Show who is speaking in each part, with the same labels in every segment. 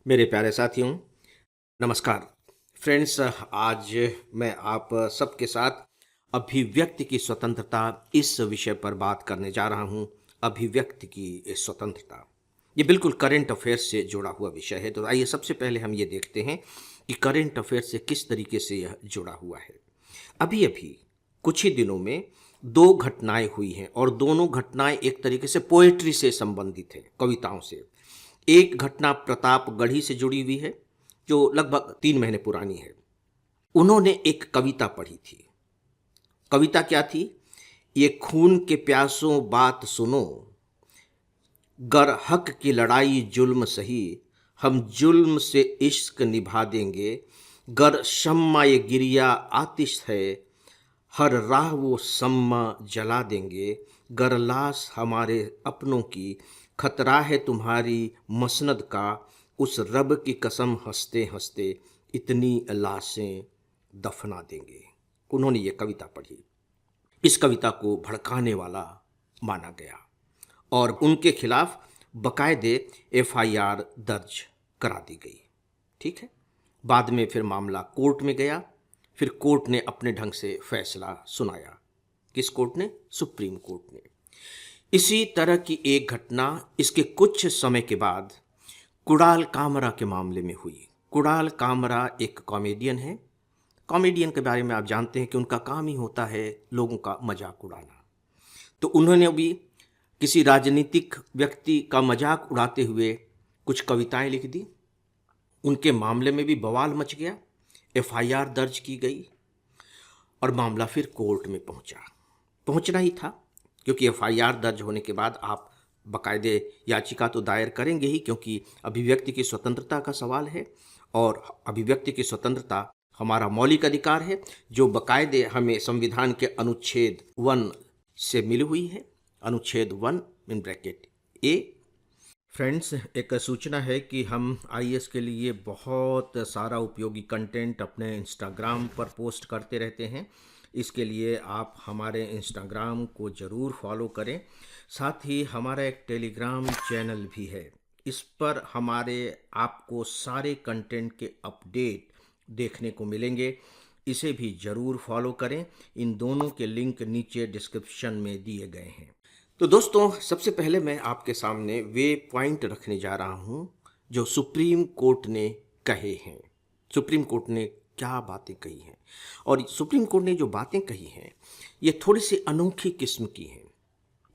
Speaker 1: मेरे प्यारे साथियों, नमस्कार। फ्रेंड्स, आज मैं आप सबके साथ अभिव्यक्ति की स्वतंत्रता इस विषय पर बात करने जा रहा हूं। अभिव्यक्ति की स्वतंत्रता ये बिल्कुल करंट अफेयर्स से जुड़ा हुआ विषय है। तो आइए सबसे पहले हम ये देखते हैं कि करंट अफेयर्स से किस तरीके से यह जुड़ा हुआ है। अभी अभी कुछ ही दिनों में दो घटनाएं हुई हैं और दोनों घटनाएं एक तरीके से पोएट्री से संबंधित है, कविताओं से। एक घटना प्रतापगढ़ी से जुड़ी हुई है जो लगभग 3 महीने पुरानी है। उन्होंने एक कविता पढ़ी थी। कविता क्या थी? ये खून के प्यासों बात सुनो, गर हक की लड़ाई जुल्म सही, हम जुल्म से इश्क निभा देंगे, गर शम्मा ये गिरिया आतिश है, हर राह वो सम्मा जला देंगे, गर लाश हमारे अपनों की, खतरा है तुम्हारी मसनद का, उस रब की कसम हंसते हंसते इतनी लाशें दफना देंगे। उन्होंने ये कविता पढ़ी। इस कविता को भड़काने वाला माना गया और उनके खिलाफ बकायदे एफआईआर दर्ज करा दी गई। ठीक है। बाद में फिर मामला कोर्ट में गया। फिर कोर्ट ने अपने ढंग से फैसला सुनाया। किस कोर्ट ने? सुप्रीम कोर्ट ने। इसी तरह की एक घटना इसके कुछ समय के बाद कुणाल कामरा के मामले में हुई। कुणाल कामरा एक कॉमेडियन है। कॉमेडियन के बारे में आप जानते हैं कि उनका काम ही होता है लोगों का मजाक उड़ाना। तो उन्होंने अभी किसी राजनीतिक व्यक्ति का मजाक उड़ाते हुए कुछ कविताएं लिख दी। उनके मामले में भी बवाल मच गया। एफआईआर दर्ज की गई और मामला फिर कोर्ट में पहुंचना ही था, क्योंकि एफआईआर दर्ज होने के बाद आप बाकायदे याचिका तो दायर करेंगे ही, क्योंकि अभिव्यक्ति की स्वतंत्रता का सवाल है और अभिव्यक्ति की स्वतंत्रता हमारा मौलिक अधिकार है जो बाकायदे हमें संविधान के अनुच्छेद 1 से मिली हुई है। अनुच्छेद 1 इन ब्रैकेट ए। फ्रेंड्स, एक सूचना है कि हम आईएएस के लिए बहुत सारा उपयोगी कंटेंट अपने इंस्टाग्राम पर पोस्ट करते रहते हैं। इसके लिए आप हमारे इंस्टाग्राम को ज़रूर फॉलो करें। साथ ही हमारा एक टेलीग्राम चैनल भी है। इस पर हमारे आपको सारे कंटेंट के अपडेट देखने को मिलेंगे। इसे भी ज़रूर फॉलो करें। इन दोनों के लिंक नीचे डिस्क्रिप्शन में दिए गए हैं। तो दोस्तों, सबसे पहले मैं आपके सामने वे पॉइंट रखने जा रहा हूं जो सुप्रीम कोर्ट ने कहे हैं। सुप्रीम कोर्ट ने क्या बातें कही हैं, और सुप्रीम कोर्ट ने जो बातें कही हैं ये थोड़ी सी अनोखी किस्म की हैं।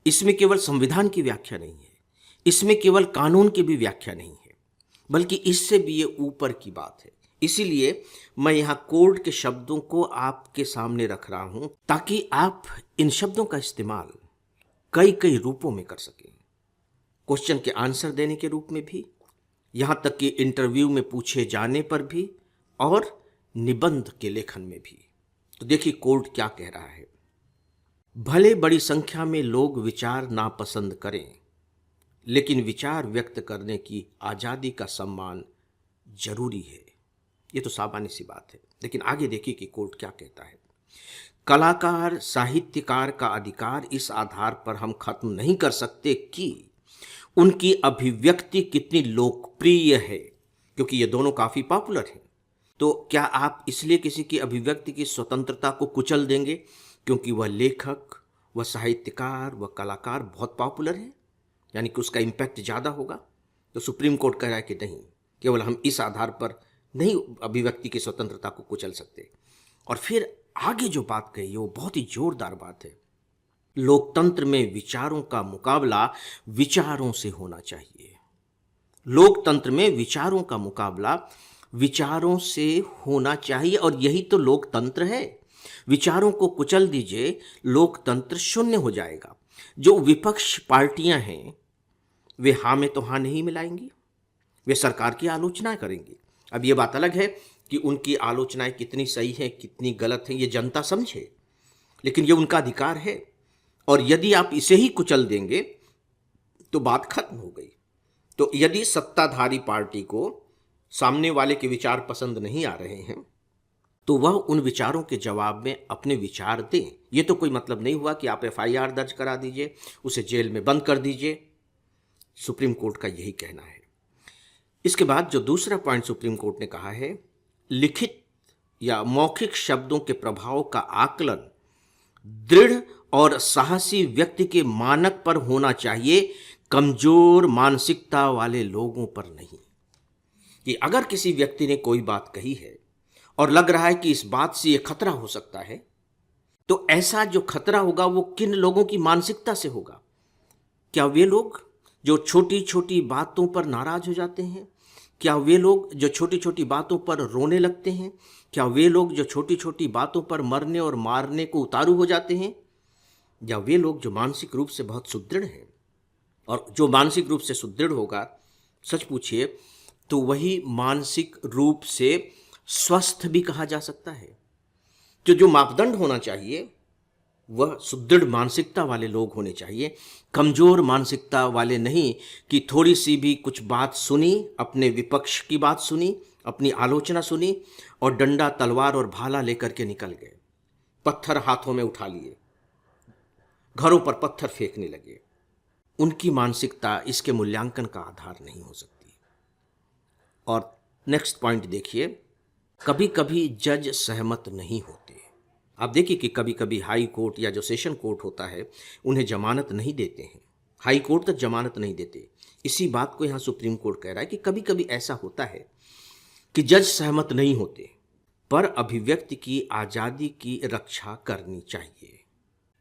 Speaker 1: इसमें केवल संविधान की व्याख्या नहीं है, इसमें केवल कानून की भी व्याख्या नहीं है, बल्कि इससे भी ये ऊपर की बात है। इसीलिए मैं यहाँ कोर्ट के शब्दों को आपके सामने रख रहा हूं ताकि आप इन शब्दों का इस्तेमाल कई कई रूपों में कर सकें। क्वेश्चन के आंसर देने के रूप में भी, यहाँ तक कि इंटरव्यू में पूछे जाने पर भी, और निबंध के लेखन में भी। तो देखिए कोर्ट क्या कह रहा है। भले बड़ी संख्या में लोग विचार नापसंद करें, लेकिन विचार व्यक्त करने की आज़ादी का सम्मान जरूरी है। ये तो सामान्य सी बात है, लेकिन आगे देखिए कि कोर्ट क्या कहता है। कलाकार साहित्यकार का अधिकार इस आधार पर हम खत्म नहीं कर सकते कि उनकी अभिव्यक्ति कितनी लोकप्रिय है, क्योंकि ये दोनों काफ़ी पॉपुलर हैं। तो क्या आप इसलिए किसी की अभिव्यक्ति की स्वतंत्रता को कुचल देंगे क्योंकि वह लेखक, वह साहित्यकार, वह कलाकार बहुत पॉपुलर है, यानी कि उसका इम्पैक्ट ज़्यादा होगा? तो सुप्रीम कोर्ट कह रहा है कि नहीं, केवल हम इस आधार पर नहीं अभिव्यक्ति की स्वतंत्रता को कुचल सकते। और फिर आगे जो बात कही वो बहुत ही जोरदार बात है। लोकतंत्र में विचारों का मुकाबला विचारों से होना चाहिए। लोकतंत्र में विचारों का मुकाबला विचारों से होना चाहिए, और यही तो लोकतंत्र है। विचारों को कुचल दीजिए, लोकतंत्र शून्य हो जाएगा। जो विपक्ष पार्टियां हैं वे हाँ में तो हाँ नहीं मिलाएंगी, वे सरकार की आलोचना करेंगी। अब ये बात अलग है कि उनकी आलोचनाएं कितनी सही हैं, कितनी गलत हैं, ये जनता समझे, लेकिन ये उनका अधिकार है। और यदि आप इसे ही कुचल देंगे तो बात खत्म हो गई। तो यदि सत्ताधारी पार्टी को सामने वाले के विचार पसंद नहीं आ रहे हैं तो वह उन विचारों के जवाब में अपने विचार दें। ये तो कोई मतलब नहीं हुआ कि आप एफआईआर दर्ज करा दीजिए, उसे जेल में बंद कर दीजिए। सुप्रीम कोर्ट का यही कहना है। इसके बाद जो दूसरा पॉइंट सुप्रीम कोर्ट ने कहा है, लिखित या मौखिक शब्दों के प्रभाव का आकलन दृढ़ और साहसी व्यक्ति के मानक पर होना चाहिए, कमजोर मानसिकता वाले लोगों पर नहीं। कि अगर किसी व्यक्ति ने कोई बात कही है और लग रहा है कि इस बात से यह खतरा हो सकता है, तो ऐसा जो खतरा होगा वो किन लोगों की मानसिकता से होगा? क्या वे लोग जो छोटी छोटी बातों पर नाराज हो जाते हैं? क्या वे लोग जो छोटी छोटी बातों पर रोने लगते हैं? क्या वे लोग जो छोटी छोटी बातों पर मरने और मारने को उतारू हो जाते हैं? या वे लोग जो मानसिक रूप से बहुत सुदृढ़ हैं? और जो मानसिक रूप से सुदृढ़ होगा, सच पूछिए तो वही मानसिक रूप से स्वस्थ भी कहा जा सकता है। जो मापदंड होना चाहिए वह सुदृढ़ मानसिकता वाले लोग होने चाहिए, कमजोर मानसिकता वाले नहीं कि थोड़ी सी भी कुछ बात सुनी, अपने विपक्ष की बात सुनी, अपनी आलोचना सुनी और डंडा तलवार और भाला लेकर के निकल गए, पत्थर हाथों में उठा लिए, घरों पर पत्थर फेंकने लगे। उनकी मानसिकता इसके मूल्यांकन का आधार नहीं हो सकती। और नेक्स्ट पॉइंट देखिए, कभी कभी जज सहमत नहीं होते। आप देखिए कि कभी कभी हाई कोर्ट या जो सेशन कोर्ट होता है उन्हें जमानत नहीं देते हैं, हाई कोर्ट तक जमानत नहीं देते। इसी बात को यहाँ सुप्रीम कोर्ट कह रहा है कि कभी कभी ऐसा होता है कि जज सहमत नहीं होते, पर अभिव्यक्ति की आज़ादी की रक्षा करनी चाहिए।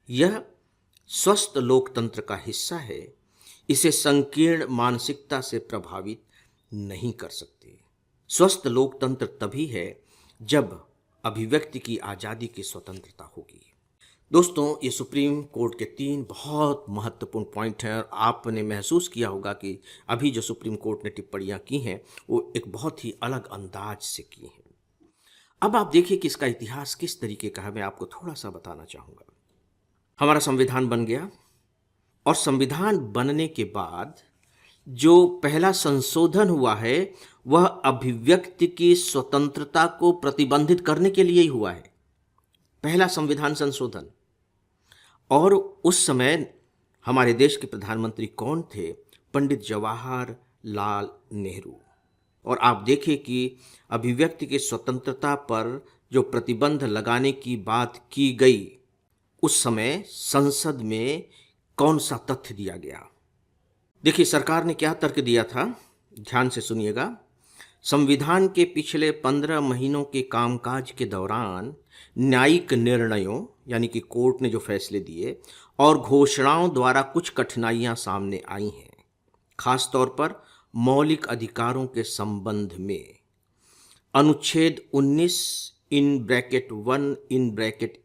Speaker 1: यह स्वस्थ लोकतंत्र का हिस्सा है, इसे संकीर्ण मानसिकता से प्रभावित नहीं कर सकते। स्वस्थ लोकतंत्र तभी है जब अभिव्यक्ति की आज़ादी की स्वतंत्रता होगी। दोस्तों, ये सुप्रीम कोर्ट के 3 बहुत महत्वपूर्ण पॉइंट हैं और आपने महसूस किया होगा कि अभी जो सुप्रीम कोर्ट ने टिप्पणियां की हैं वो एक बहुत ही अलग अंदाज से की हैं। अब आप देखिए कि इसका इतिहास किस तरीके का है, मैं आपको थोड़ा सा बताना चाहूँगा। हमारा संविधान बन गया और संविधान बनने के बाद जो पहला संशोधन हुआ है वह अभिव्यक्ति की स्वतंत्रता को प्रतिबंधित करने के लिए ही हुआ है, पहला संविधान संशोधन। और उस समय हमारे देश के प्रधानमंत्री कौन थे? पंडित जवाहरलाल नेहरू। और आप देखिए कि अभिव्यक्ति की स्वतंत्रता पर जो प्रतिबंध लगाने की बात की गई, उस समय संसद में कौन सा तथ्य दिया गया? देखिए सरकार ने क्या तर्क दिया था, ध्यान से सुनिएगा। संविधान के पिछले 15 महीनों के कामकाज के दौरान न्यायिक निर्णयों यानी कि कोर्ट ने जो फैसले दिए और घोषणाओं द्वारा कुछ कठिनाइयां सामने आई हैं, खासतौर पर मौलिक अधिकारों के संबंध में। अनुच्छेद 19(1)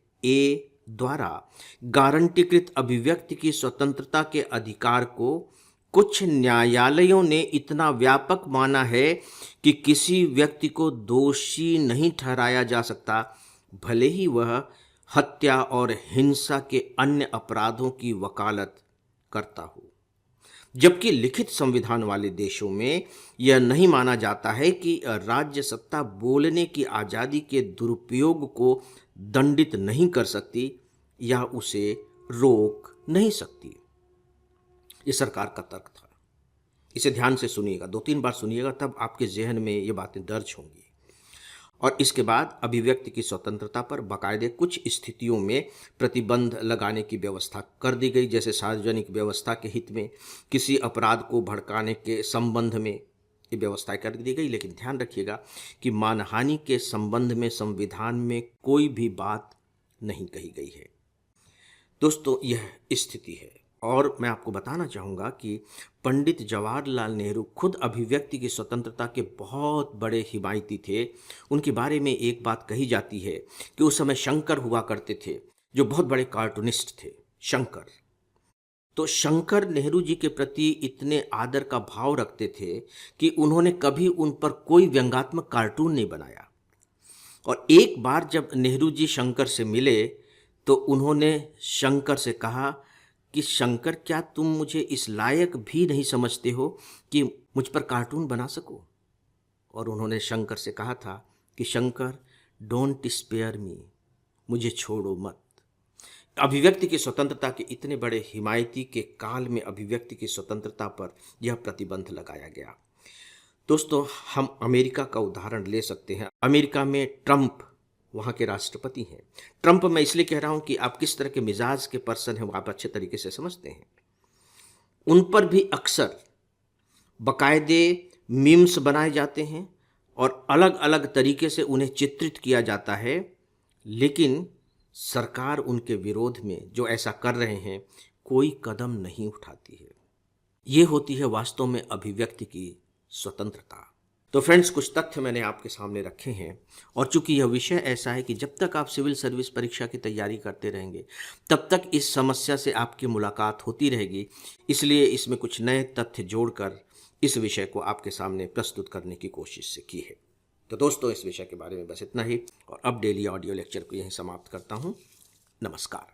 Speaker 1: द्वारा गारंटीकृत अभिव्यक्ति की स्वतंत्रता के अधिकार को कुछ न्यायालयों ने इतना व्यापक माना है कि किसी व्यक्ति को दोषी नहीं ठहराया जा सकता, भले ही वह हत्या और हिंसा के अन्य अपराधों की वकालत करता हो। जबकि लिखित संविधान वाले देशों में यह नहीं माना जाता है कि राज्य सत्ता बोलने की आज़ादी के दुरुपयोग को दंडित नहीं कर सकती या उसे रोक नहीं सकती। ये सरकार का तर्क था। इसे ध्यान से सुनिएगा, 2-3 बार सुनिएगा, तब आपके जहन में ये बातें दर्ज होंगी। और इसके बाद अभिव्यक्ति की स्वतंत्रता पर बाकायदे कुछ स्थितियों में प्रतिबंध लगाने की व्यवस्था कर दी गई, जैसे सार्वजनिक व्यवस्था के हित में, किसी अपराध को भड़काने के संबंध में ये व्यवस्था कर दी गई। लेकिन ध्यान रखिएगा कि मानहानि के संबंध में संविधान में कोई भी बात नहीं कही गई है। दोस्तों, यह स्थिति है। और मैं आपको बताना चाहूँगा कि पंडित जवाहरलाल नेहरू खुद अभिव्यक्ति की स्वतंत्रता के बहुत बड़े हिमायती थे। उनके बारे में एक बात कही जाती है कि उस समय शंकर हुआ करते थे, जो बहुत बड़े कार्टूनिस्ट थे, शंकर। तो शंकर नेहरू जी के प्रति इतने आदर का भाव रखते थे कि उन्होंने कभी उन पर कोई व्यंग्यात्मक कार्टून नहीं बनाया। और एक बार जब नेहरू जी शंकर से मिले तो उन्होंने शंकर से कहा कि शंकर, क्या तुम मुझे इस लायक भी नहीं समझते हो कि मुझ पर कार्टून बना सको? और उन्होंने शंकर से कहा था कि शंकर, डोंट स्पेयर मी, मुझे छोड़ो मत। अभिव्यक्ति की स्वतंत्रता के इतने बड़े हिमायती के काल में अभिव्यक्ति की स्वतंत्रता पर यह प्रतिबंध लगाया गया। दोस्तों, हम अमेरिका का उदाहरण ले सकते हैं। अमेरिका में ट्रंप वहाँ के राष्ट्रपति हैं। ट्रंप मैं इसलिए कह रहा हूँ कि आप किस तरह के मिजाज के पर्सन हैं वो आप अच्छे तरीके से समझते हैं। उन पर भी अक्सर बाकायदे मीम्स बनाए जाते हैं और अलग अलग तरीके से उन्हें चित्रित किया जाता है, लेकिन सरकार उनके विरोध में जो ऐसा कर रहे हैं कोई कदम नहीं उठाती है। ये होती है वास्तव में अभिव्यक्ति की स्वतंत्रता। तो फ्रेंड्स, कुछ तथ्य मैंने आपके सामने रखे हैं, और चूंकि यह विषय ऐसा है कि जब तक आप सिविल सर्विस परीक्षा की तैयारी करते रहेंगे तब तक इस समस्या से आपकी मुलाकात होती रहेगी, इसलिए इसमें कुछ नए तथ्य जोड़कर इस विषय को आपके सामने प्रस्तुत करने की कोशिश से की है। तो दोस्तों, इस विषय के बारे में बस इतना ही, और अब डेली ऑडियो लेक्चर को यहीं समाप्त करता हूँ। नमस्कार।